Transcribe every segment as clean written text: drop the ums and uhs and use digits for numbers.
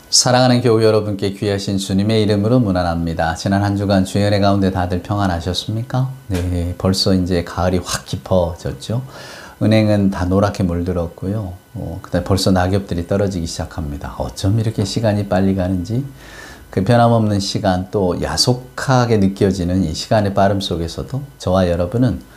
사랑하는 교우 여러분께 귀하신 주님의 이름으로 문안합니다. 지난 한 주간 주연의 가운데 다들 평안하셨습니까? 네, 벌써 이제 가을이 확 깊어졌죠. 은행은 다 노랗게 물들었고요. 그다음에 벌써 낙엽들이 떨어지기 시작합니다. 어쩜 이렇게 시간이 빨리 가는지, 그 변함없는 시간, 또 야속하게 느껴지는 이 시간의 빠름 속에서도 저와 여러분은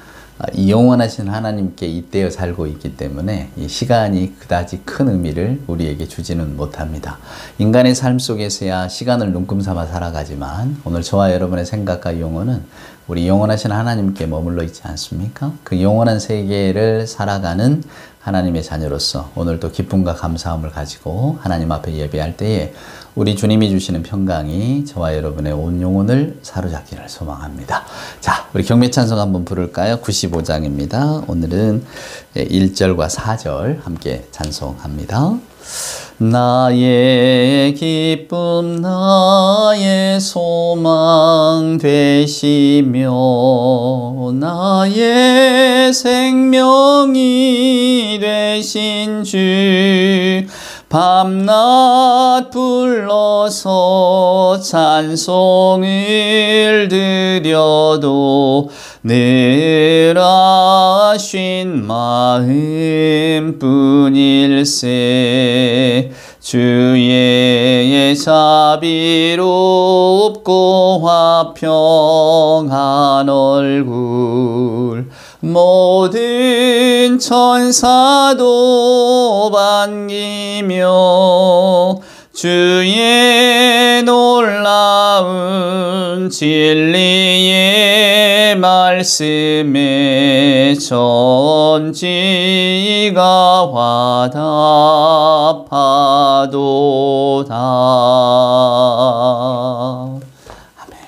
이 영원하신 하나님께 잇대어 살고 있기 때문에 이 시간이 그다지 큰 의미를 우리에게 주지는 못합니다. 인간의 삶 속에서야 시간을 눈금 삼아 살아가지만 오늘 저와 여러분의 생각과 영혼은 우리 영원하신 하나님께 머물러 있지 않습니까? 그 영원한 세계를 살아가는 하나님의 자녀로서 오늘도 기쁨과 감사함을 가지고 하나님 앞에 예배할 때에 우리 주님이 주시는 평강이 저와 여러분의 온 영혼을 사로잡기를 소망합니다. 자, 우리 경매 찬송 한번 부를까요? 95장입니다. 오늘은 1절과 4절 함께 찬송합니다. 나의 기쁨 나의 소망 되시며 나의 생명이 되신 주 밤낮 불러서 찬송을 드려도 늘 아신 마음뿐일세 주의 자비롭고 화평한 얼굴 모든 천사도 반기며 주의 놀라운 진리의 말씀에 천지가 화답하도다. 아멘.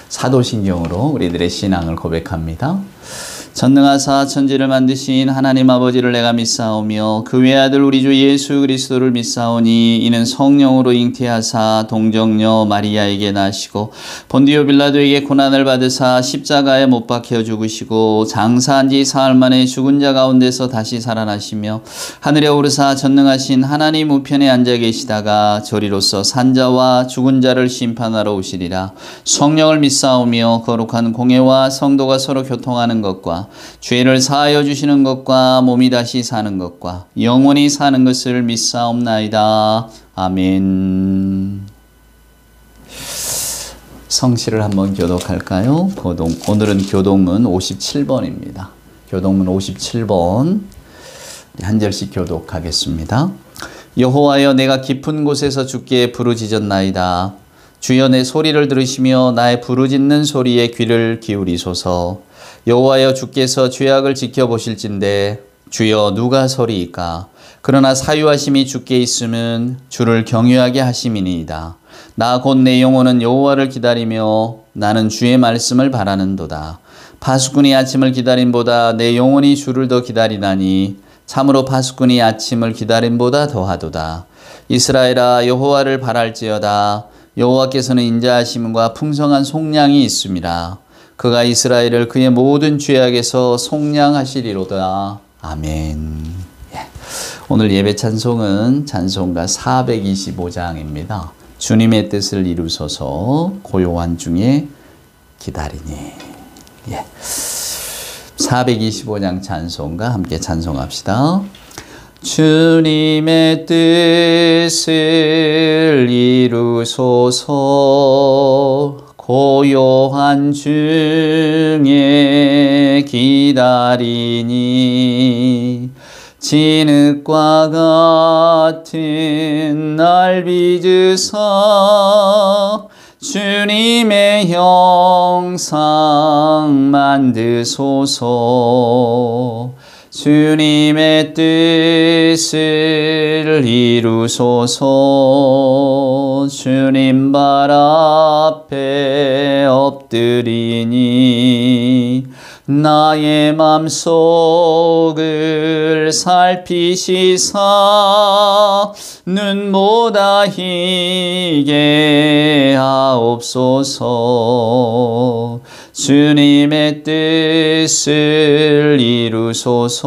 사도신경으로 우리들의 신앙을 고백합니다. 전능하사 천지를 만드신 하나님 아버지를 내가 믿사오며 그 외아들 우리 주 예수 그리스도를 믿사오니 이는 성령으로 잉태하사 동정녀 마리아에게 나시고 본디오 빌라도에게 고난을 받으사 십자가에 못 박혀 죽으시고 장사한 지 사흘 만에 죽은 자 가운데서 다시 살아나시며 하늘에 오르사 전능하신 하나님 우편에 앉아 계시다가 저리로서 산자와 죽은 자를 심판하러 오시리라. 성령을 믿사오며 거룩한 공예와 성도가 서로 교통하는 것과 죄를 사하여 주시는 것과 몸이 다시 사는 것과 영원히 사는 것을 믿사옵나이다. 아멘. 성시를 한번 교독할까요? 오늘은 교독문 57번입니다. 교독문 57번 한 절씩 교독하겠습니다. 여호와여 내가 깊은 곳에서 주께 부르짖었나이다. 주여 내 소리를 들으시며 나의 부르짖는 소리에 귀를 기울이소서. 여호와여 주께서 죄악을 지켜보실진데 주여 누가 서리이까? 그러나 사유하심이 주께 있음은 주를 경유하게 하심이니이다. 나 곧 내 영혼은 여호와를 기다리며 나는 주의 말씀을 바라는도다. 파수꾼이 아침을 기다림보다 내 영혼이 주를 더 기다리나니 참으로 파수꾼이 아침을 기다림보다 더하도다. 이스라엘아 여호와를 바랄지어다. 여호와께서는 인자하심과 풍성한 속량이 있음이라. 그가 이스라엘을 그의 모든 죄악에서 속량하시리로다. 아멘. 오늘 예배 찬송은 찬송가 425장입니다. 주님의 뜻을 이루소서 고요한 중에 기다리니. 425장 찬송가 함께 찬송합시다. 주님의 뜻을 이루소서 고요한 중에 기다리니 진흙과 같은 날 빚으사 주님의 형상 만드소서. 주님의 뜻을 이루소서. 주님 발 앞에 엎드리니 나의 맘속을 살피시사 눈보다 희게 하옵소서. 주님의 뜻을 이루소서.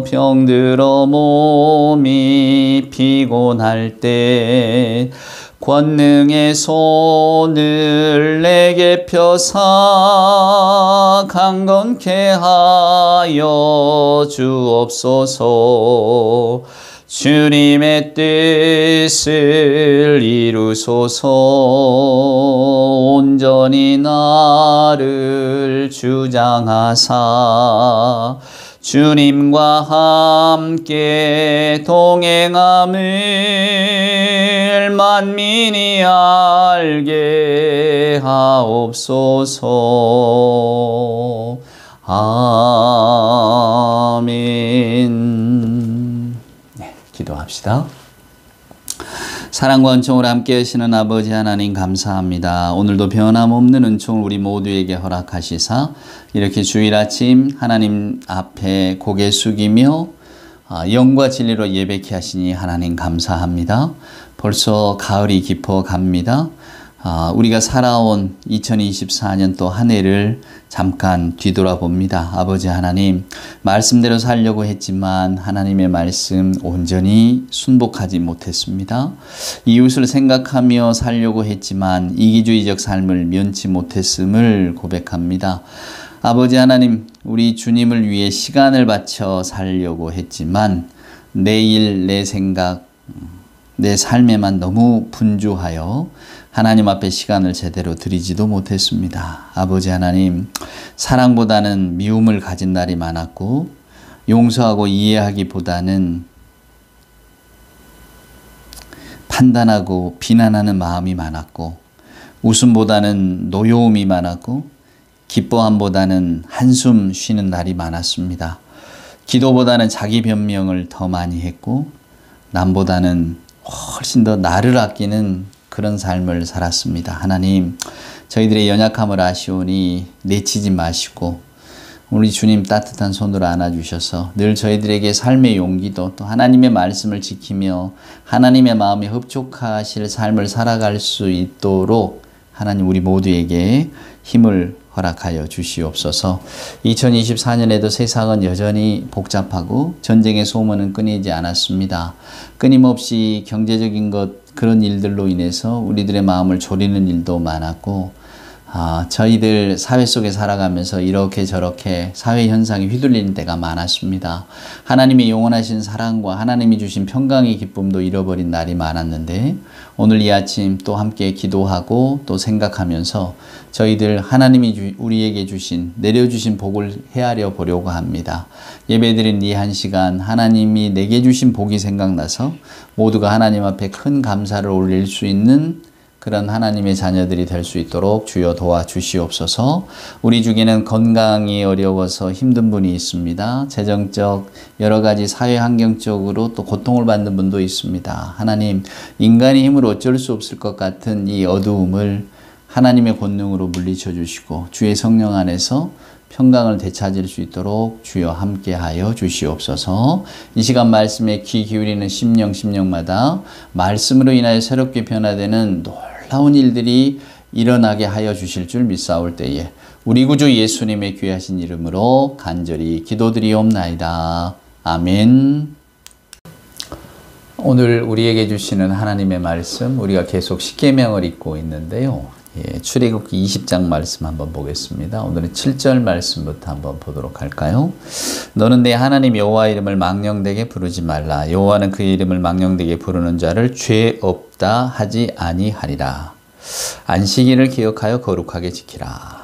병들어 몸이 피곤할 때 권능의 손을 내게 펴사 강건케 하여 주옵소서. 주님의 뜻을 이루소서. 온전히 나를 주장하사 주님과 함께 동행함을 만민이 알게 하옵소서. 아멘. 네, 기도합시다. 사랑과 은총으로 함께 하시는 아버지 하나님 감사합니다. 오늘도 변함없는 은총을 우리 모두에게 허락하시사 이렇게 주일 아침 하나님 앞에 고개 숙이며 영과 진리로 예배케 하시니 하나님 감사합니다. 벌써 가을이 깊어갑니다. 우리가 살아온 2024년 또 한 해를 잠깐 뒤돌아봅니다. 아버지 하나님, 말씀대로 살려고 했지만 하나님의 말씀 온전히 순복하지 못했습니다. 이웃을 생각하며 살려고 했지만 이기주의적 삶을 면치 못했음을 고백합니다. 아버지 하나님, 우리 주님을 위해 시간을 바쳐 살려고 했지만 내일 내 생각, 내 삶에만 너무 분주하여 하나님 앞에 시간을 제대로 드리지도 못했습니다. 아버지 하나님, 사랑보다는 미움을 가진 날이 많았고 용서하고 이해하기보다는 판단하고 비난하는 마음이 많았고 웃음보다는 노여움이 많았고 기뻐함보다는 한숨 쉬는 날이 많았습니다. 기도보다는 자기 변명을 더 많이 했고 남보다는 훨씬 더 나를 아끼는 그런 삶을 살았습니다. 하나님, 저희들의 연약함을 아시오니 내치지 마시고 우리 주님 따뜻한 손으로 안아주셔서 늘 저희들에게 삶의 용기도 또 하나님의 말씀을 지키며 하나님의 마음에 흡족하실 삶을 살아갈 수 있도록 하나님 우리 모두에게 힘을 허락하여 주시옵소서. 2024년에도 세상은 여전히 복잡하고 전쟁의 소문은 끊이지 않았습니다. 끊임없이 경제적인 그런 일들로 인해서 우리들의 마음을 졸이는 일도 많았고 저희들 사회 속에 살아가면서 이렇게 저렇게 사회 현상이 휘둘리는 때가 많았습니다. 하나님의 영원하신 사랑과 하나님이 주신 평강의 기쁨도 잃어버린 날이 많았는데 오늘 이 아침 또 함께 기도하고 또 생각하면서 저희들 하나님이 우리에게 내려주신 복을 헤아려 보려고 합니다. 예배드린 이 한 시간 하나님이 내게 주신 복이 생각나서 모두가 하나님 앞에 큰 감사를 올릴 수 있는 그런 하나님의 자녀들이 될 수 있도록 주여 도와주시옵소서. 우리 중에는 건강이 어려워서 힘든 분이 있습니다. 재정적 여러 가지 사회 환경적으로 또 고통을 받는 분도 있습니다. 하나님, 인간의 힘으로 어쩔 수 없을 것 같은 이 어두움을 하나님의 권능으로 물리쳐 주시고 주의 성령 안에서 평강을 되찾을 수 있도록 주여 함께하여 주시옵소서. 이 시간 말씀에 귀 기울이는 심령마다 말씀으로 인하여 새롭게 변화되는 놀라운 일들이 일어나게 하여 주실 줄 믿사올 때에 우리 구주 예수님의 귀하신 이름으로 간절히 기도드리옵나이다. 아멘. 오늘 우리에게 주시는 하나님의 말씀, 우리가 계속 십계명을 읽고 있는데요. 출애굽기 20장 말씀 한번 보겠습니다. 오늘은 7절 말씀부터 한번 보도록 할까요? 너는 내 하나님 여호와 이름을 망령되게 부르지 말라. 여호와는 그의 이름을 망령되게 부르는 자를 죄 없다 하지 아니하리라. 안식일을 기억하여 거룩하게 지키라.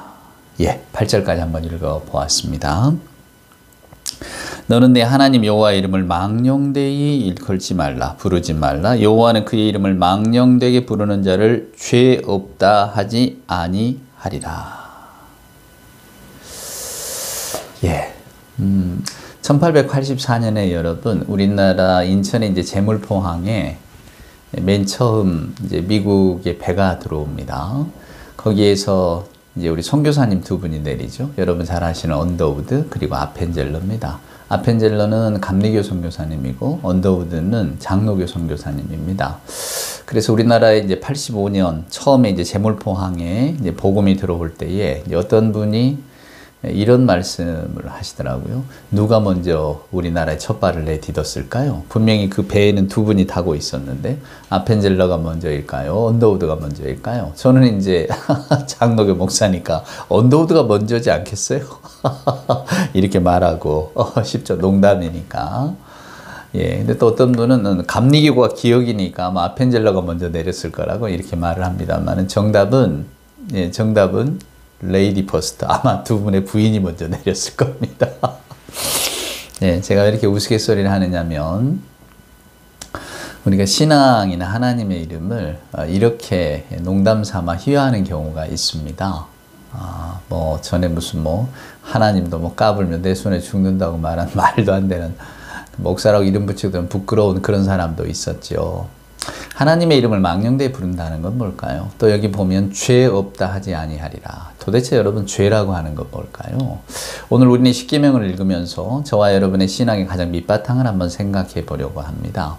8절까지 한번 읽어 보았습니다. 너는 내 하나님 여호와 이름을 망령되이 일컬지 말라. 부르지 말라. 여호와는 그의 이름을 망령되게 부르는 자를 죄 없다 하지 아니하리라. 1884년에 여러분 우리나라 인천의 이제 제물포항에 맨 처음 이제 미국의 배가 들어옵니다. 거기에서 이제 우리 선교사님 두 분이 내리죠. 여러분 잘 아시는 언더우드 그리고 아펜젤러입니다. 아펜젤러는 감리교 선교사님이고 언더우드는 장로교 선교사님입니다. 그래서 우리나라에 이제 85년 처음에 이제 제물포항에 이제 복음이 들어올 때에 어떤 분이 이런 말씀을 하시더라고요. 누가 먼저 우리나라에 첫 발을 내딛었을까요? 분명히 그 배에는 두 분이 타고 있었는데 아펜젤러가 먼저일까요? 언더우드가 먼저일까요? 저는 이제 장로교 목사니까 언더우드가 먼저지 않겠어요? 이렇게 말하고 쉽죠. 농담이니까. 예, 근데 또 어떤 분은 감리교가 기억이니까 아마 아펜젤러가 먼저 내렸을 거라고 이렇게 말을 합니다만 정답은 레이디 퍼스트. 아마 두 분의 부인이 먼저 내렸을 겁니다. 네, 제가 왜 이렇게 우스갯소리를 하느냐면 우리가 신앙이나 하나님의 이름을 이렇게 농담 삼아 희화하는 경우가 있습니다. 뭐 전에 무슨 하나님도 까불면 내 손에 죽는다고 말한 말도 안 되는 목사라고 이름 붙이던 부끄러운 그런 사람도 있었죠. 하나님의 이름을 망령되이 부른다는 건 뭘까요? 또 여기 보면 죄 없다 하지 아니하리라. 도대체 여러분 죄라고 하는 건 뭘까요? 오늘 우리는 십계명을 읽으면서 저와 여러분의 신앙의 가장 밑바탕을 한번 생각해 보려고 합니다.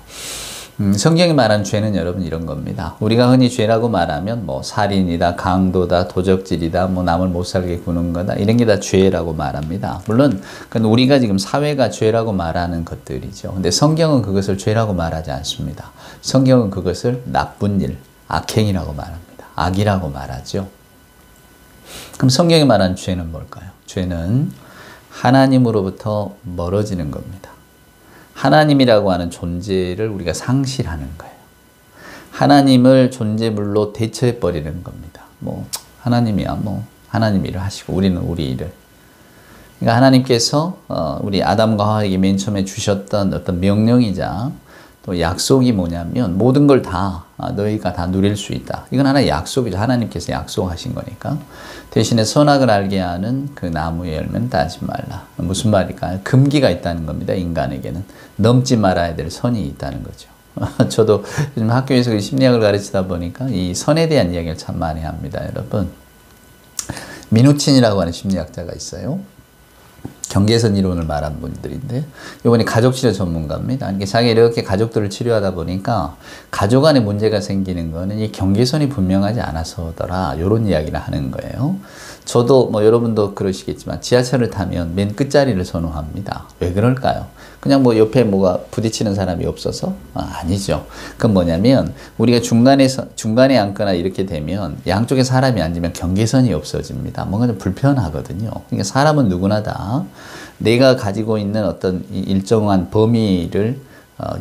성경이 말한 죄는 여러분 이런 겁니다. 우리가 흔히 죄라고 말하면 살인이다, 강도다, 도적질이다, 남을 못 살게 구는 거다, 이런 게 다 죄라고 말합니다. 물론 그건 우리가 지금 사회가 죄라고 말하는 것들이죠. 근데 성경은 그것을 죄라고 말하지 않습니다. 성경은 그것을 나쁜 일, 악행이라고 말합니다. 악이라고 말하죠. 그럼 성경이 말한 죄는 뭘까요? 죄는 하나님으로부터 멀어지는 겁니다. 하나님이라고 하는 존재를 우리가 상실하는 거예요. 하나님을 존재물로 대처해버리는 겁니다. 하나님이야, 하나님 일을 하시고, 우리는 우리 일을. 그러니까 하나님께서, 우리 아담과 하와에게 맨 처음에 주셨던 어떤 명령이자 또 약속이 뭐냐면, 모든 걸 다, 너희가 다 누릴 수 있다. 이건 하나의 약속이죠. 하나님께서 약속하신 거니까. 대신에 선악을 알게 하는 그 나무의 열매는 따지 말라. 무슨 말일까요? 금기가 있다는 겁니다. 인간에게는. 넘지 말아야 될 선이 있다는 거죠. 저도 요즘 학교에서 심리학을 가르치다 보니까 이 선에 대한 이야기를 참 많이 합니다. 여러분. 미누친이라고 하는 심리학자가 있어요. 경계선 이론을 말한 분들인데 이분이 가족치료 전문가입니다. 그러니까 자기 이렇게 가족들을 치료하다 보니까 가족 안에 문제가 생기는 거는 이 경계선이 분명하지 않아서더라 이런 이야기를 하는 거예요. 저도 여러분도 그러시겠지만 지하철을 타면 맨 끝자리를 선호합니다. 왜 그럴까요? 그냥 옆에 뭐가 부딪히는 사람이 없어서? 아니죠. 그건 뭐냐면 우리가 중간에 앉거나 이렇게 되면 양쪽에 사람이 앉으면 경계선이 없어집니다. 뭔가 좀 불편하거든요. 그러니까 사람은 누구나 다 내가 가지고 있는 어떤 일정한 범위를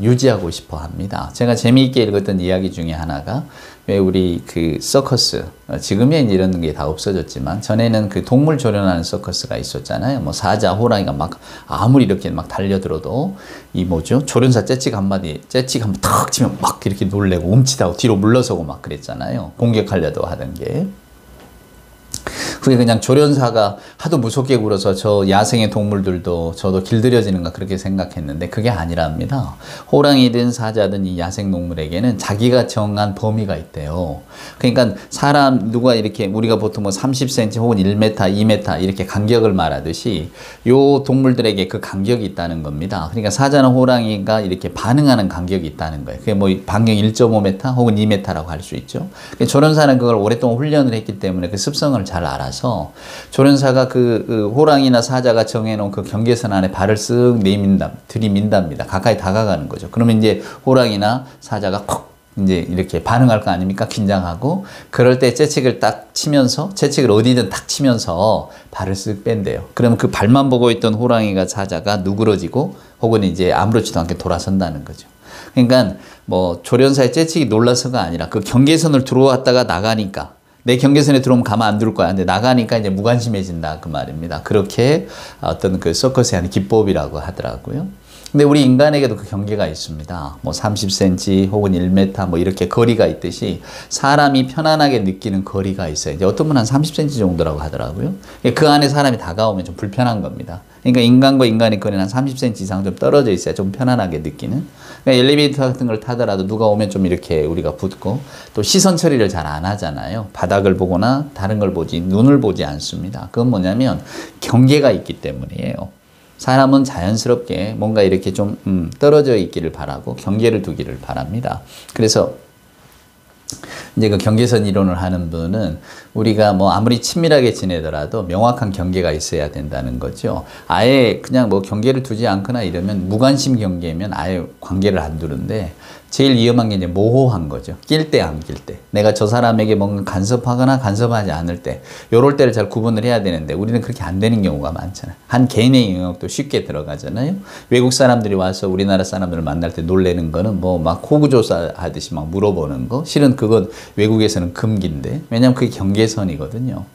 유지하고 싶어 합니다. 제가 재미있게 읽었던 이야기 중에 하나가 왜 우리 그 서커스, 지금엔 이런 게 다 없어졌지만 전에는 그 동물 조련하는 서커스가 있었잖아요. 사자, 호랑이가 막 아무리 이렇게 막 달려들어도 조련사 째찍 한번 탁 치면 막 이렇게 놀래고 움찔하고 뒤로 물러서고 막 그랬잖아요. 공격하려고 하던 게. 그게 그냥 조련사가 하도 무섭게 굴어서 저 야생의 동물들도 저도 길들여지는가 그렇게 생각했는데 그게 아니랍니다. 호랑이든 사자든 이 야생 동물에게는 자기가 정한 범위가 있대요. 그러니까 누가 이렇게 우리가 보통 30cm 혹은 1m, 2m 이렇게 간격을 말하듯이 요 동물들에게 그 간격이 있다는 겁니다. 그러니까 사자나 호랑이가 이렇게 반응하는 간격이 있다는 거예요. 그게 반경 1.5m 혹은 2m라고 할 수 있죠. 조련사는 그걸 오랫동안 훈련을 했기 때문에 그 습성을 잘 알아서 조련사가 그 호랑이나 사자가 정해놓은 그 경계선 안에 발을 쓱 들이민답니다. 가까이 다가가는 거죠. 그러면 이제 호랑이나 사자가 콕 이제 이렇게 반응할 거 아닙니까? 긴장하고 그럴 때 재채기를 어디든 딱 치면서 발을 쓱 뺀대요. 그러면 그 발만 보고 있던 호랑이가 사자가 누그러지고 혹은 이제 아무렇지도 않게 돌아선다는 거죠. 그러니까 조련사의 재채기 놀라서가 아니라 그 경계선을 들어왔다가 나가니까 내 경계선에 들어오면 가만 안 둘 거야. 근데 나가니까 이제 무관심해진다. 그 말입니다. 그렇게 어떤 그 서커스의 한 기법이라고 하더라고요. 근데 우리 인간에게도 그 경계가 있습니다. 30cm 혹은 1m 이렇게 거리가 있듯이 사람이 편안하게 느끼는 거리가 있어요. 이제 어떤 분은 한 30cm 정도라고 하더라고요. 그 안에 사람이 다가오면 좀 불편한 겁니다. 그러니까 인간과 인간의 거리는 한 30cm 이상 좀 떨어져 있어야 좀 편안하게 느끼는. 그러니까 엘리베이터 같은 걸 타더라도 누가 오면 좀 이렇게 우리가 붙고 또 시선 처리를 잘 안 하잖아요. 바닥을 보거나 다른 걸 보지 눈을 보지 않습니다. 그건 뭐냐면 경계가 있기 때문이에요. 사람은 자연스럽게 뭔가 이렇게 좀 떨어져 있기를 바라고 경계를 두기를 바랍니다. 그래서 이제 그 경계선 이론을 하는 분은 우리가 뭐 아무리 친밀하게 지내더라도 명확한 경계가 있어야 된다는 거죠. 아예 그냥 뭐 경계를 두지 않거나 이러면 무관심 경계면 아예 관계를 안 두는데 제일 위험한 게 이제 모호한 거죠. 낄 때 안 낄 때. 내가 저 사람에게 뭔가 간섭하거나 간섭하지 않을 때. 요럴 때를 잘 구분을 해야 되는데 우리는 그렇게 안 되는 경우가 많잖아요. 한 개인의 영역도 쉽게 들어가잖아요. 외국 사람들이 와서 우리나라 사람들을 만날 때 놀래는 거는 뭐 막 호구조사 하듯이 막 물어보는 거. 실은 그건 외국에서는 금기인데. 왜냐면 그게 경계선이거든요.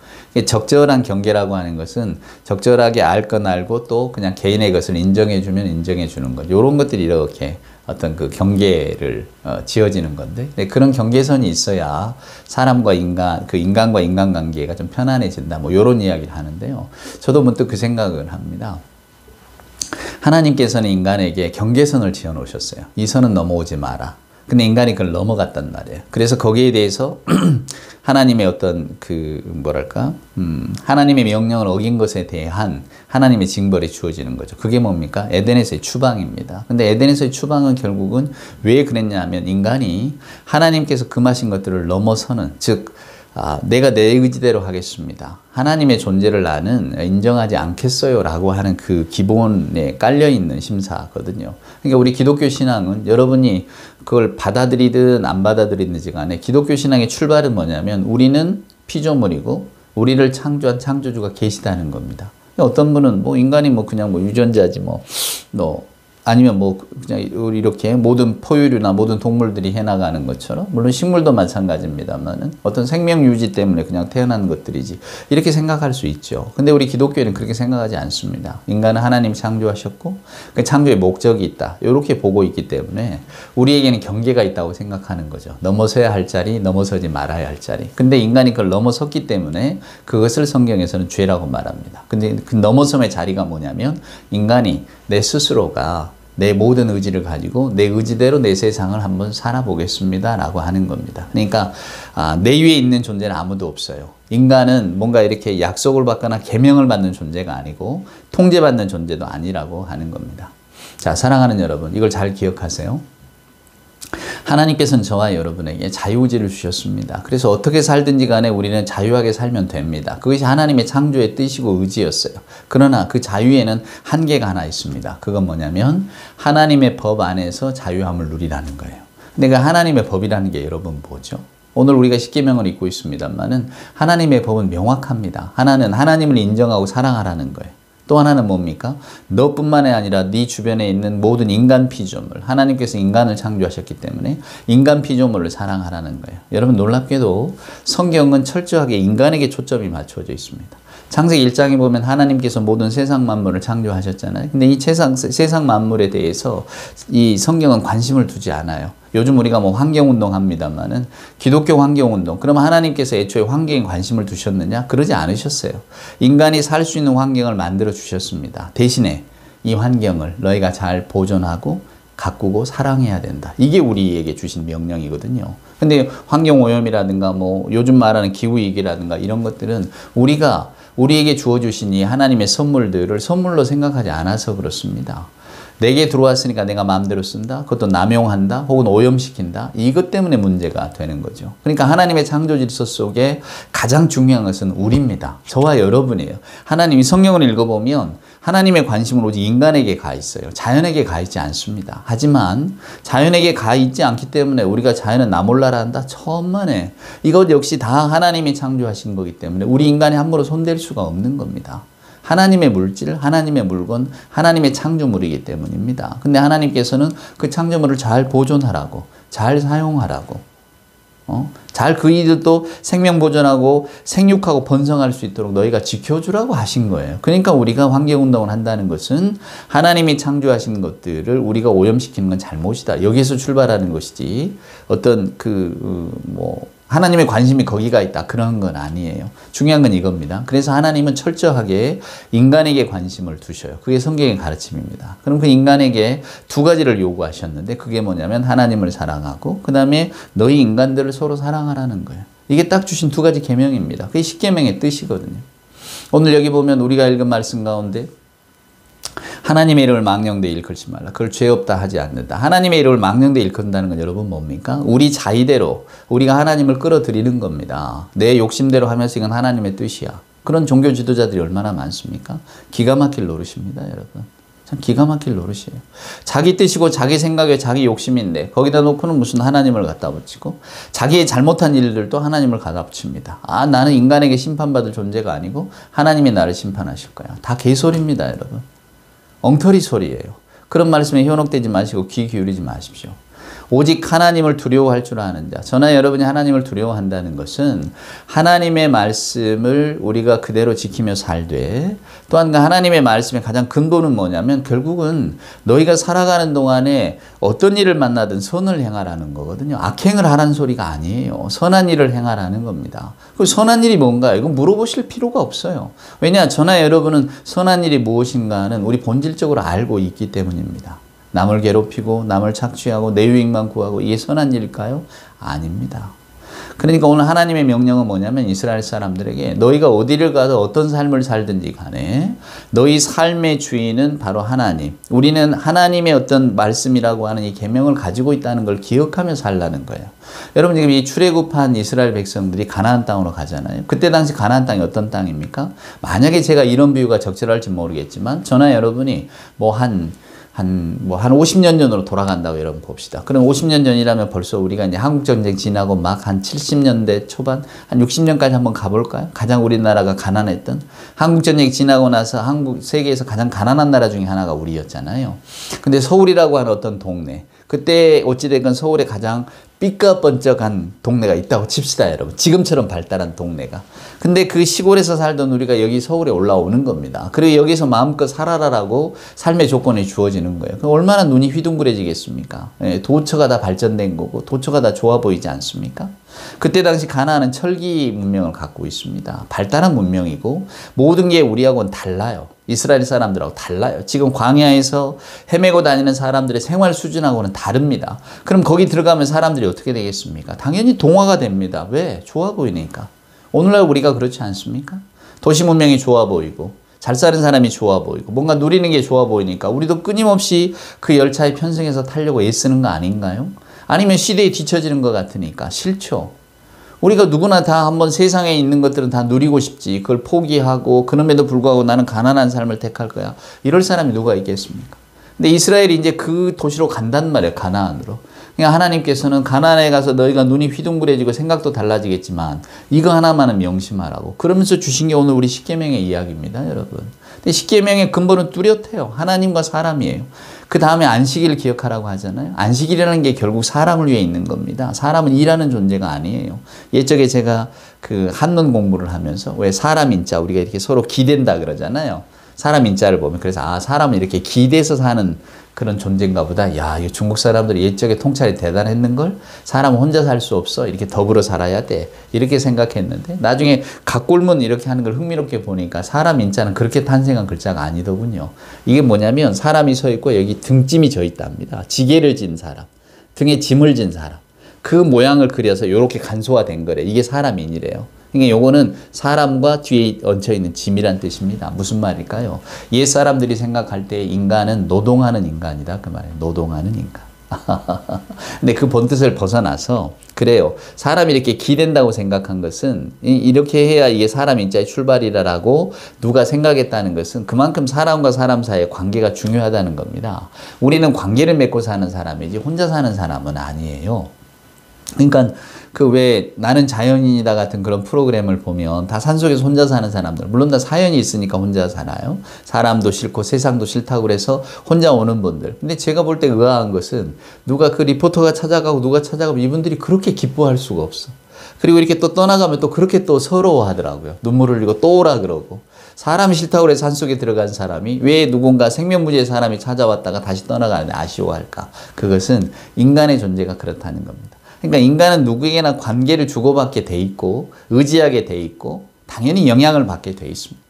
적절한 경계라고 하는 것은 적절하게 알 건 알고 또 그냥 개인의 것을 인정해주면 인정해주는 것. 요런 것들이 이렇게 어떤 그 경계를 지어지는 건데 그런 경계선이 있어야 사람과 인간, 그 인간과 인간관계가 좀 편안해진다. 뭐 이런 이야기를 하는데요. 저도 문득 그 생각을 합니다. 하나님께서는 인간에게 경계선을 지어 놓으셨어요. 이 선은 넘어오지 마라. 근데 인간이 그걸 넘어갔단 말이에요. 그래서 거기에 대해서 하나님의 어떤 그 뭐랄까 하나님의 명령을 어긴 것에 대한 하나님의 징벌이 주어지는 거죠. 그게 뭡니까? 에덴에서의 추방입니다. 근데 에덴에서의 추방은 결국은 왜 그랬냐 하면 인간이 하나님께서 금하신 것들을 넘어서는 즉 내가 내 의지대로 하겠습니다. 하나님의 존재를 나는 인정하지 않겠어요 라고 하는 그 기본에 깔려있는 심사거든요. 그러니까 우리 기독교 신앙은 여러분이 그걸 받아들이든 안 받아들이든지 간에 기독교 신앙의 출발은 뭐냐면 우리는 피조물이고 우리를 창조한 창조주가 계시다는 겁니다. 어떤 분은 뭐 인간이 뭐 그냥 뭐 유전자지 아니면 뭐 그냥 이렇게 모든 포유류나 모든 동물들이 해나가는 것처럼 물론 식물도 마찬가지입니다만은 어떤 생명 유지 때문에 그냥 태어난 것들이지 이렇게 생각할 수 있죠. 근데 우리 기독교는 그렇게 생각하지 않습니다. 인간은 하나님 창조하셨고 그 창조의 목적이 있다. 이렇게 보고 있기 때문에 우리에게는 경계가 있다고 생각하는 거죠. 넘어서야 할 자리, 넘어서지 말아야 할 자리. 근데 인간이 그걸 넘어섰기 때문에 그것을 성경에서는 죄라고 말합니다. 근데 그 넘어섬의 자리가 뭐냐면 인간이 내 스스로가 내 모든 의지를 가지고 내 의지대로 내 세상을 한번 살아보겠습니다 라고 하는 겁니다. 그러니까 내 위에 있는 존재는 아무도 없어요. 인간은 뭔가 이렇게 약속을 받거나 계명을 받는 존재가 아니고 통제받는 존재도 아니라고 하는 겁니다. 자, 사랑하는 여러분, 이걸 잘 기억하세요. 하나님께서는 저와 여러분에게 자유의지를 주셨습니다. 그래서 어떻게 살든지 간에 우리는 자유하게 살면 됩니다. 그것이 하나님의 창조의 뜻이고 의지였어요. 그러나 그 자유에는 한계가 하나 있습니다. 그건 뭐냐면 하나님의 법 안에서 자유함을 누리라는 거예요. 근데 그 하나님의 법이라는 게 여러분 뭐죠? 오늘 우리가 십계명을 읽고 있습니다만은 하나님의 법은 명확합니다. 하나는 하나님을 인정하고 사랑하라는 거예요. 또 하나는 뭡니까? 너뿐만이 아니라 네 주변에 있는 모든 인간 피조물, 하나님께서 인간을 창조하셨기 때문에 인간 피조물을 사랑하라는 거예요. 여러분 놀랍게도 성경은 철저하게 인간에게 초점이 맞춰져 있습니다. 창세기 1장에 보면 하나님께서 모든 세상 만물을 창조하셨잖아요. 근데 이 세상 만물에 대해서 이 성경은 관심을 두지 않아요. 요즘 우리가 뭐 환경운동 합니다만은 기독교 환경운동. 그러면 하나님께서 애초에 환경에 관심을 두셨느냐? 그러지 않으셨어요. 인간이 살 수 있는 환경을 만들어 주셨습니다. 대신에 이 환경을 너희가 잘 보존하고 가꾸고 사랑해야 된다. 이게 우리에게 주신 명령이거든요. 근데 환경오염이라든가 뭐 요즘 말하는 기후위기라든가 이런 것들은 우리에게 주어주신 이 하나님의 선물들을 선물로 생각하지 않아서 그렇습니다. 내게 들어왔으니까 내가 마음대로 쓴다. 그것도 남용한다. 혹은 오염시킨다. 이것 때문에 문제가 되는 거죠. 그러니까 하나님의 창조 질서 속에 가장 중요한 것은 우리입니다. 저와 여러분이에요. 하나님이 성경을 읽어보면 하나님의 관심은 오직 인간에게 가 있어요. 자연에게 가 있지 않습니다. 하지만 자연에게 가 있지 않기 때문에 우리가 자연은 나 몰라라 한다? 천만에. 이것 역시 다 하나님이 창조하신 거기 때문에 우리 인간이 함부로 손댈 수가 없는 겁니다. 하나님의 물질, 하나님의 물건, 하나님의 창조물이기 때문입니다. 근데 하나님께서는 그 창조물을 잘 보존하라고, 잘 사용하라고, 잘 그 이들도 생명 보존하고 생육하고 번성할 수 있도록 너희가 지켜주라고 하신 거예요. 그러니까 우리가 환경운동을 한다는 것은 하나님이 창조하신 것들을 우리가 오염시키는 건 잘못이다. 여기서 출발하는 것이지 어떤 하나님의 관심이 거기가 있다. 그런 건 아니에요. 중요한 건 이겁니다. 그래서 하나님은 철저하게 인간에게 관심을 두셔요. 그게 성경의 가르침입니다. 그럼 그 인간에게 두 가지를 요구하셨는데 그게 뭐냐면 하나님을 사랑하고 그 다음에 너희 인간들을 서로 사랑하라는 거예요. 이게 딱 주신 두 가지 계명입니다. 그게 십계명의 뜻이거든요. 오늘 여기 보면 우리가 읽은 말씀 가운데 하나님의 이름을 망령되 일컬지 말라. 그걸 죄 없다 하지 않는다. 하나님의 이름을 망령되 일컫는다는 건 여러분 뭡니까? 우리 자의대로 우리가 하나님을 끌어들이는 겁니다. 내 욕심대로 하면서 이건 하나님의 뜻이야. 그런 종교 지도자들이 얼마나 많습니까? 기가 막힐 노릇입니다, 여러분. 참 기가 막힐 노릇이에요. 자기 뜻이고 자기 생각에 자기 욕심인데 거기다 놓고는 무슨 하나님을 갖다 붙이고 자기의 잘못한 일들도 하나님을 갖다 붙입니다. 아, 나는 인간에게 심판받을 존재가 아니고 하나님이 나를 심판하실 거야. 다 개소리입니다, 여러분. 엉터리 소리예요. 그런 말씀에 현혹되지 마시고 귀 기울이지 마십시오. 오직 하나님을 두려워할 줄 아는 자. 저나 여러분이 하나님을 두려워한다는 것은 하나님의 말씀을 우리가 그대로 지키며 살되, 또한 그 하나님의 말씀의 가장 근본은 뭐냐면 결국은 너희가 살아가는 동안에 어떤 일을 만나든 선을 행하라는 거거든요. 악행을 하라는 소리가 아니에요. 선한 일을 행하라는 겁니다. 그 선한 일이 뭔가 이거 물어보실 필요가 없어요. 왜냐, 저나 여러분은 선한 일이 무엇인가는 우리 본질적으로 알고 있기 때문입니다. 남을 괴롭히고 남을 착취하고 내 유익만 구하고 이게 선한 일일까요? 아닙니다. 그러니까 오늘 하나님의 명령은 뭐냐면 이스라엘 사람들에게 너희가 어디를 가도 어떤 삶을 살든지 간에 너희 삶의 주인은 바로 하나님. 우리는 하나님의 어떤 말씀이라고 하는 이 계명을 가지고 있다는 걸 기억하며 살라는 거예요. 여러분 지금 이 출애굽한 이스라엘 백성들이 가나안 땅으로 가잖아요. 그때 당시 가나안 땅이 어떤 땅입니까? 만약에 제가 이런 비유가 적절할지 모르겠지만 저나 여러분이 한 50년 전으로 돌아간다고 여러분 봅시다. 그럼 50년 전이라면 벌써 우리가 이제 한국전쟁 지나고 막 한 70년대 초반, 한 60년까지 한번 가볼까요? 가장 우리나라가 가난했던, 한국전쟁 지나고 나서 세계에서 가장 가난한 나라 중에 하나가 우리였잖아요. 근데 서울이라고 하는 어떤 동네, 그때 어찌됐건 서울에 가장 삐까번쩍한 동네가 있다고 칩시다, 여러분. 지금처럼 발달한 동네가. 근데 그 시골에서 살던 우리가 여기 서울에 올라오는 겁니다. 그리고 여기서 마음껏 살아라라고 삶의 조건이 주어지는 거예요. 그럼 얼마나 눈이 휘둥그레지겠습니까? 예, 도처가 다 발전된 거고 도처가 다 좋아 보이지 않습니까? 그때 당시 가나안은 철기 문명을 갖고 있습니다. 발달한 문명이고 모든 게 우리하고는 달라요. 이스라엘 사람들하고 달라요. 지금 광야에서 헤매고 다니는 사람들의 생활 수준하고는 다릅니다. 그럼 거기 들어가면 사람들이 어떻게 되겠습니까? 당연히 동화가 됩니다. 왜? 좋아 보이니까. 오늘날 우리가 그렇지 않습니까? 도시 문명이 좋아 보이고 잘 사는 사람이 좋아 보이고 뭔가 누리는 게 좋아 보이니까 우리도 끊임없이 그 열차에 편승해서 타려고 애쓰는 거 아닌가요? 아니면 시대에 뒤처지는 것 같으니까 싫죠. 우리가 누구나 다 한번 세상에 있는 것들은 다 누리고 싶지. 그걸 포기하고 그럼에도 불구하고 나는 가난한 삶을 택할 거야. 이럴 사람이 누가 있겠습니까? 근데 이스라엘이 이제 그 도시로 간단 말이에요. 가나안으로. 그러니까 하나님께서는 가나안에 가서 너희가 눈이 휘둥그레지고 생각도 달라지겠지만 이거 하나만은 명심하라고. 그러면서 주신 게 오늘 우리 십계명의 이야기입니다, 여러분. 근데 십계명의 근본은 뚜렷해요. 하나님과 사람이에요. 그 다음에 안식일을 기억하라고 하잖아요. 안식일이라는 게 결국 사람을 위해 있는 겁니다. 사람은 일하는 존재가 아니에요. 옛적에 제가 그 한론 공부를 하면서 왜 사람 인자 우리가 이렇게 서로 기댄다 그러잖아요. 사람 인자를 보면 그래서 사람은 이렇게 기대서 사는 그런 존재인가 보다. 야, 이 중국 사람들이 옛적에 통찰이 대단했는걸? 사람은 혼자 살 수 없어. 이렇게 더불어 살아야 돼. 이렇게 생각했는데 나중에 각골문 이렇게 하는 걸 흥미롭게 보니까 사람 인자는 그렇게 탄생한 글자가 아니더군요. 이게 뭐냐면 사람이 서 있고 여기 등짐이 져 있답니다. 지게를 진 사람. 등에 짐을 진 사람. 그 모양을 그려서 이렇게 간소화된 거래. 이게 사람인이래요. 그러니까 요거는 사람과 뒤에 얹혀있는 짐이란 뜻입니다. 무슨 말일까요? 옛 사람들이 생각할 때 인간은 노동하는 인간이다. 그 말이에요. 노동하는 인간. 근데 그 본뜻을 벗어나서 그래요. 사람이 이렇게 기댄다고 생각한 것은 이렇게 해야 이게 사람 인자의 출발이라고 누가 생각했다는 것은 그만큼 사람과 사람 사이의 관계가 중요하다는 겁니다. 우리는 관계를 맺고 사는 사람이지 혼자 사는 사람은 아니에요. 그러니까 그 왜 나는 자연인이다 같은 그런 프로그램을 보면 다 산속에서 혼자 사는 사람들, 물론 다 사연이 있으니까 혼자 살아요. 사람도 싫고 세상도 싫다고 그래서 혼자 오는 분들. 근데 제가 볼 때 의아한 것은 누가 그 리포터가 찾아가고 누가 찾아가면 이분들이 그렇게 기뻐할 수가 없어. 그리고 이렇게 또 떠나가면 또 그렇게 또 서러워하더라고요. 눈물을 흘리고 또 오라 그러고. 사람이 싫다고 해서 산속에 들어간 사람이 왜 누군가 생명부지의 사람이 찾아왔다가 다시 떠나가는데 아쉬워할까? 그것은 인간의 존재가 그렇다는 겁니다. 그러니까 인간은 누구에게나 관계를 주고받게 돼 있고 의지하게 돼 있고 당연히 영향을 받게 돼 있습니다.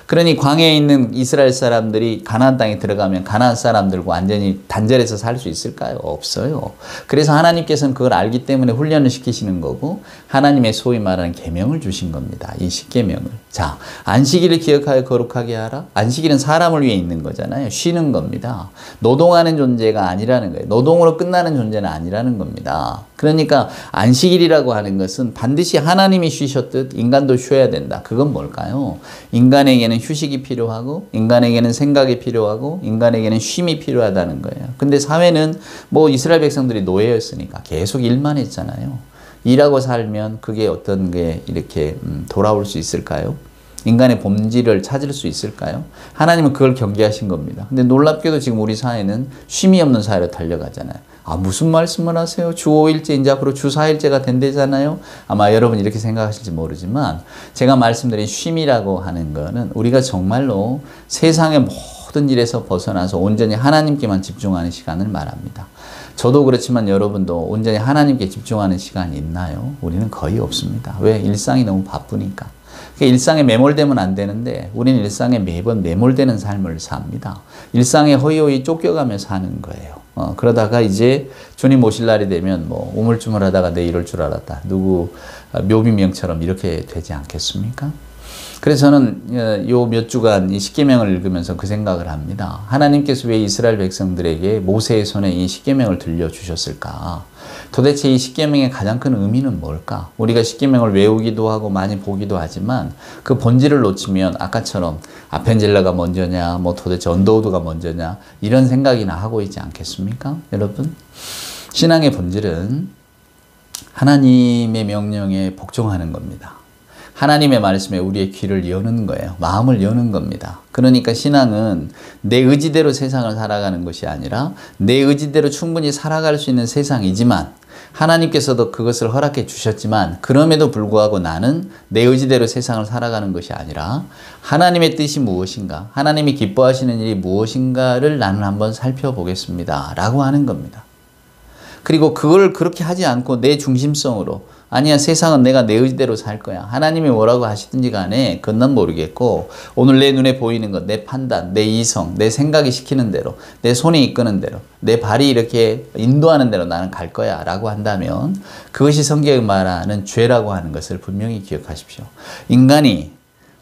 그러니 광야에 있는 이스라엘 사람들이 가나안 땅에 들어가면 가나안 사람들과 완전히 단절해서 살 수 있을까요? 없어요. 그래서 하나님께서는 그걸 알기 때문에 훈련을 시키시는 거고 하나님의 소위 말하는 계명을 주신 겁니다. 이 십계명을. 자, 안식일을 기억하여 거룩하게 하라. 안식일은 사람을 위해 있는 거잖아요. 쉬는 겁니다. 노동하는 존재가 아니라는 거예요. 노동으로 끝나는 존재는 아니라는 겁니다. 그러니까 안식일이라고 하는 것은 반드시 하나님이 쉬셨듯 인간도 쉬어야 된다. 그건 뭘까요? 인간에게는 휴식이 필요하고 인간에게는 생각이 필요하고 인간에게는 쉼이 필요하다는 거예요. 근데 사회는 뭐 이스라엘 백성들이 노예였으니까 계속 일만 했잖아요. 일하고 살면 그게 어떤 게 이렇게 돌아올 수 있을까요? 인간의 본질을 찾을 수 있을까요? 하나님은 그걸 경계하신 겁니다. 근데 놀랍게도 지금 우리 사회는 쉼이 없는 사회로 달려가잖아요. 아, 무슨 말씀을 하세요? 주 5일째 이제 앞으로 주 4일째가 된대잖아요. 아마 여러분 이렇게 생각하실지 모르지만 제가 말씀드린 쉼이라고 하는 거는 우리가 정말로 세상의 모든 일에서 벗어나서 온전히 하나님께만 집중하는 시간을 말합니다. 저도 그렇지만 여러분도 온전히 하나님께 집중하는 시간이 있나요? 우리는 거의 없습니다. 왜? 일상이 너무 바쁘니까. 일상에 매몰되면 안 되는데 우리는 일상에 매번 매몰되는 삶을 삽니다. 일상에 허이허이 쫓겨가며 사는 거예요. 그러다가 이제 주님 오실 날이 되면 뭐 우물쭈물하다가 내 이럴 줄 알았다. 누구 묘비명처럼 이렇게 되지 않겠습니까? 그래서 저는 요 몇 주간 이 십계명을 읽으면서 그 생각을 합니다. 하나님께서 왜 이스라엘 백성들에게 모세의 손에 이 십계명을 들려주셨을까? 도대체 이 십계명의 가장 큰 의미는 뭘까? 우리가 십계명을 외우기도 하고 많이 보기도 하지만 그 본질을 놓치면 아까처럼 아펜젤러가 먼저냐, 뭐 도대체 언더우드가 먼저냐 이런 생각이나 하고 있지 않겠습니까? 여러분, 신앙의 본질은 하나님의 명령에 복종하는 겁니다. 하나님의 말씀에 우리의 귀를 여는 거예요. 마음을 여는 겁니다. 그러니까 신앙은 내 의지대로 세상을 살아가는 것이 아니라 내 의지대로 충분히 살아갈 수 있는 세상이지만 하나님께서도 그것을 허락해 주셨지만 그럼에도 불구하고 나는 내 의지대로 세상을 살아가는 것이 아니라 하나님의 뜻이 무엇인가, 하나님이 기뻐하시는 일이 무엇인가를 나는 한번 살펴보겠습니다 라고 하는 겁니다. 그리고 그걸 그렇게 하지 않고 내 중심성으로 아니야, 세상은 내가 내 의지대로 살 거야. 하나님이 뭐라고 하시든지 간에 그건 난 모르겠고 오늘 내 눈에 보이는 것, 내 판단, 내 이성, 내 생각이 시키는 대로, 내 손이 이끄는 대로, 내 발이 이렇게 인도하는 대로 나는 갈 거야 라고 한다면 그것이 성경이 말하는 죄라고 하는 것을 분명히 기억하십시오. 인간이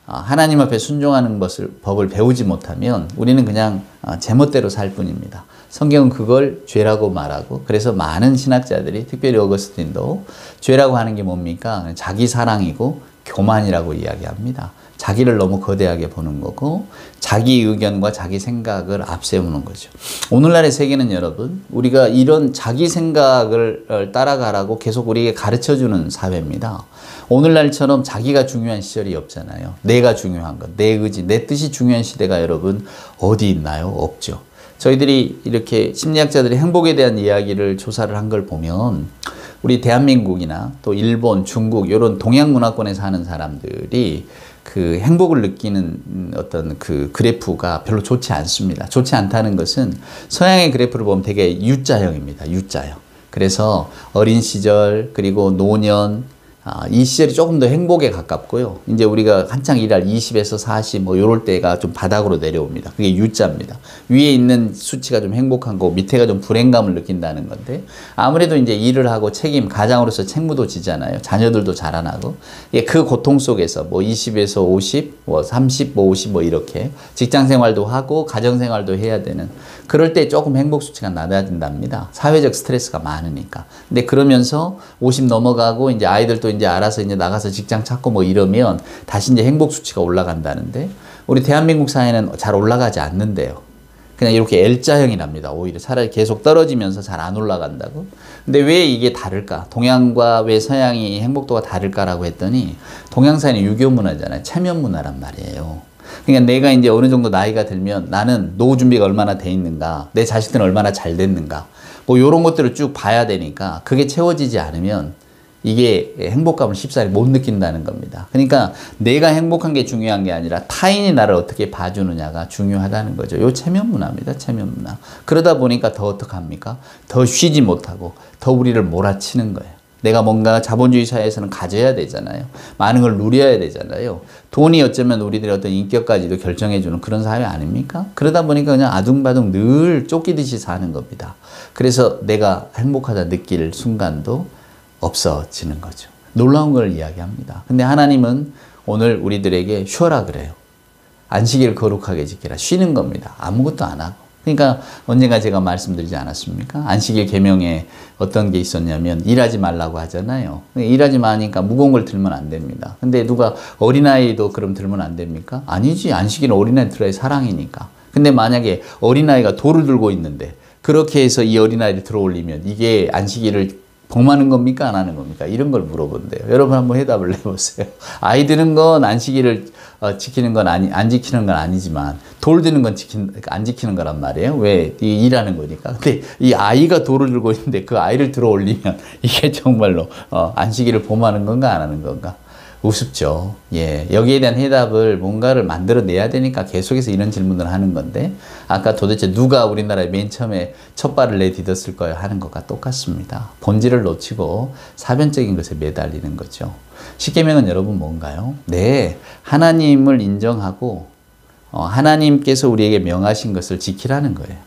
하나님 앞에 순종하는 법을 배우지 못하면 우리는 그냥 제멋대로 살 뿐입니다. 성경은 그걸 죄라고 말하고 그래서 많은 신학자들이 특별히 어거스틴도 죄라고 하는 게 뭡니까? 자기 사랑이고 교만이라고 이야기합니다. 자기를 너무 거대하게 보는 거고 자기 의견과 자기 생각을 앞세우는 거죠. 오늘날의 세계는 여러분 우리가 이런 자기 생각을 따라가라고 계속 우리에게 가르쳐주는 사회입니다. 오늘날처럼 자기가 중요한 시절이 없잖아요. 내가 중요한 것, 내 의지, 내 뜻이 중요한 시대가 여러분 어디 있나요? 없죠. 저희들이 이렇게 심리학자들이 행복에 대한 이야기를 조사를 한 걸 보면 우리 대한민국이나 또 일본, 중국 이런 동양 문화권에 사는 사람들이 그 행복을 느끼는 어떤 그 그래프가 별로 좋지 않습니다. 좋지 않다는 것은 서양의 그래프를 보면 되게 U자형입니다. U자형. 그래서 어린 시절 그리고 노년 이 시절이 조금 더 행복에 가깝고요. 이제 우리가 한창 일할 20에서 40 뭐 요럴 때가 좀 바닥으로 내려옵니다. 그게 U자입니다. 위에 있는 수치가 좀 행복한 거고 밑에가 좀 불행감을 느낀다는 건데 아무래도 이제 일을 하고 책임, 가장으로서 책무도 지잖아요. 자녀들도 자라나고 그 고통 속에서 뭐 20에서 50, 뭐 30, 뭐 50 뭐 이렇게 직장 생활도 하고 가정 생활도 해야 되는 그럴 때 조금 행복 수치가 낮아진답니다. 사회적 스트레스가 많으니까. 근데 그러면서 50 넘어가고 이제 아이들도 이제 알아서 이제 나가서 직장 찾고 뭐 이러면 다시 이제 행복 수치가 올라간다는데 우리 대한민국 사회는 잘 올라가지 않는데요. 그냥 이렇게 L자형이랍니다. 오히려 차라리 계속 떨어지면서 잘 안 올라간다고. 근데 왜 이게 다를까? 동양과 왜 서양이 행복도가 다를까라고 했더니 동양 사회는 유교 문화잖아요. 체면 문화란 말이에요. 그러니까 내가 이제 어느 정도 나이가 들면 나는 노후 준비가 얼마나 돼 있는가, 내 자식들은 얼마나 잘 됐는가, 뭐 이런 것들을 쭉 봐야 되니까 그게 채워지지 않으면 이게 행복감을 쉽사리 못 느낀다는 겁니다. 그러니까 내가 행복한 게 중요한 게 아니라 타인이 나를 어떻게 봐주느냐가 중요하다는 거죠. 요 체면 문화입니다. 체면 문화. 그러다 보니까 더 어떡합니까? 더 쉬지 못하고 더 우리를 몰아치는 거예요. 내가 뭔가 자본주의 사회에서는 가져야 되잖아요. 많은 걸 누려야 되잖아요. 돈이 어쩌면 우리들의 어떤 인격까지도 결정해주는 그런 사회 아닙니까? 그러다 보니까 그냥 아둥바둥 늘 쫓기듯이 사는 겁니다. 그래서 내가 행복하다 느낄 순간도 없어지는 거죠. 놀라운 걸 이야기합니다. 근데 하나님은 오늘 우리들에게 쉬어라 그래요. 안식일을 거룩하게 지키라. 쉬는 겁니다. 아무것도 안 하고. 그러니까 언젠가 제가 말씀드리지 않았습니까? 안식일 계명에 어떤 게 있었냐면 일하지 말라고 하잖아요. 일하지 마니까 무거운 걸 들면 안 됩니다. 근데 누가 어린아이도 그럼 들면 안 됩니까? 아니지. 안식일은 어린아이 들어야 사랑이니까. 근데 만약에 어린아이가 돌을 들고 있는데 그렇게 해서 이 어린아이를 들어 올리면 이게 안식일을 범하는 겁니까? 안 하는 겁니까? 이런 걸 물어본대요. 여러분 한번 해답을 내보세요. 아이 드는 건 안식일을 지키는 건 안 지키는 건 아니지만 돌 드는 건 안 지키는 거란 말이에요. 왜? 일하는 거니까. 근데 이 아이가 돌을 들고 있는데 그 아이를 들어 올리면 이게 정말로 안식일을 범하는 건가 안 하는 건가? 우습죠. 예. 여기에 대한 해답을 뭔가를 만들어내야 되니까 계속해서 이런 질문을 하는 건데 아까 도대체 누가 우리나라에 맨 처음에 첫 발을 내딛었을까요? 하는 것과 똑같습니다. 본질을 놓치고 사변적인 것에 매달리는 거죠. 십계명은 여러분 뭔가요? 네. 하나님을 인정하고 하나님께서 우리에게 명하신 것을 지키라는 거예요.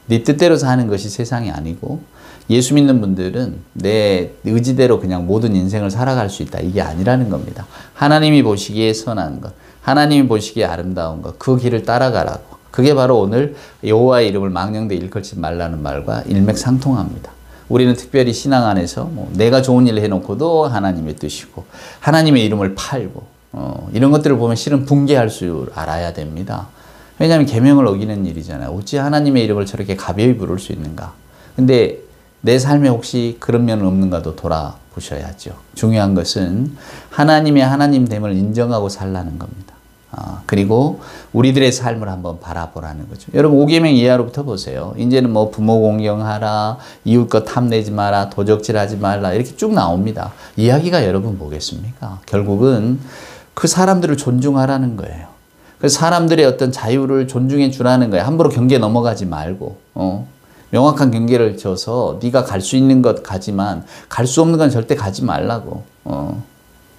네 뜻대로 사는 것이 세상이 아니고 예수 믿는 분들은 내 의지대로 그냥 모든 인생을 살아갈 수 있다. 이게 아니라는 겁니다. 하나님이 보시기에 선한 것, 하나님이 보시기에 아름다운 것, 그 길을 따라가라고. 그게 바로 오늘 여호와의 이름을 망령되이 일컬지 말라는 말과 일맥상통합니다. 우리는 특별히 신앙 안에서 내가 좋은 일을 해놓고도 하나님의 뜻이고 하나님의 이름을 팔고 이런 것들을 보면 실은 붕괴할 줄 알아야 됩니다. 왜냐하면 계명을 어기는 일이잖아요. 어찌 하나님의 이름을 저렇게 가벼이 부를 수 있는가. 근데 내 삶에 혹시 그런 면은 없는가도 돌아보셔야죠. 중요한 것은 하나님의 하나님됨을 인정하고 살라는 겁니다. 그리고 우리들의 삶을 한번 바라보라는 거죠. 여러분 5계명 이하로부터 보세요. 이제는 뭐 부모 공경하라, 이웃 것 탐내지 마라, 도적질하지 말라 이렇게 쭉 나옵니다. 이야기가 여러분 뭐겠습니까? 결국은 그 사람들을 존중하라는 거예요. 그 사람들의 어떤 자유를 존중해 주라는 거예요. 함부로 경계 넘어가지 말고 명확한 경계를 져서 네가 갈 수 있는 것 가지만 갈 수 없는 건 절대 가지 말라고.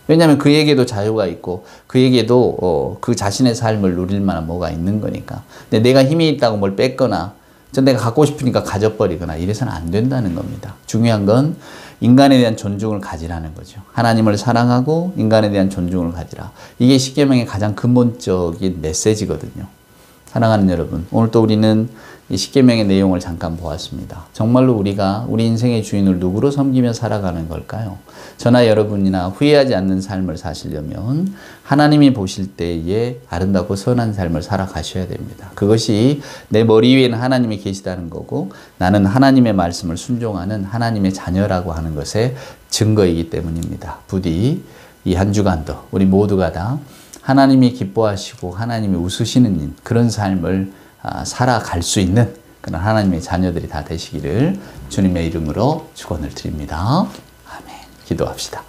왜냐하면 그에게도 자유가 있고 그에게도 그 자신의 삶을 누릴 만한 뭐가 있는 거니까. 근데 내가 힘이 있다고 뭘 뺏거나 내가 갖고 싶으니까 가져버리거나 이래서는 안 된다는 겁니다. 중요한 건 인간에 대한 존중을 가지라는 거죠. 하나님을 사랑하고 인간에 대한 존중을 가지라. 이게 십계명의 가장 근본적인 메시지거든요. 사랑하는 여러분, 오늘 또 우리는 이 십계명의 내용을 잠깐 보았습니다. 정말로 우리가 우리 인생의 주인을 누구로 섬기며 살아가는 걸까요? 저나 여러분이나 후회하지 않는 삶을 사시려면 하나님이 보실 때에 아름답고 선한 삶을 살아가셔야 됩니다. 그것이 내 머리 위에는 하나님이 계시다는 거고 나는 하나님의 말씀을 순종하는 하나님의 자녀라고 하는 것의 증거이기 때문입니다. 부디 이 한 주간도 우리 모두가 다 하나님이 기뻐하시고 하나님이 웃으시는 그런 삶을 살아갈 수 있는 그런 하나님의 자녀들이 다 되시기를 주님의 이름으로 축원을 드립니다. 아멘. 기도합시다.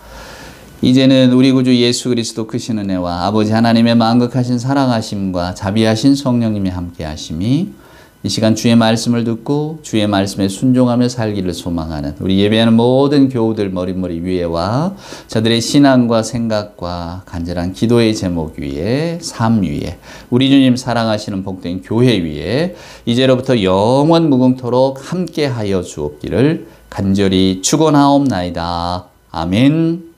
이제는 우리 구주 예수 그리스도 크신 은혜와 아버지 하나님의 만극하신 사랑하심과 자비하신 성령님의 함께하심이 이 시간 주의 말씀을 듣고 주의 말씀에 순종하며 살기를 소망하는 우리 예배하는 모든 교우들 머릿머리 위에와 저들의 신앙과 생각과 간절한 기도의 제목 위에 삶 위에 우리 주님 사랑하시는 복된 교회 위에 이제로부터 영원 무궁토록 함께하여 주옵기를 간절히 축원하옵나이다. 아멘.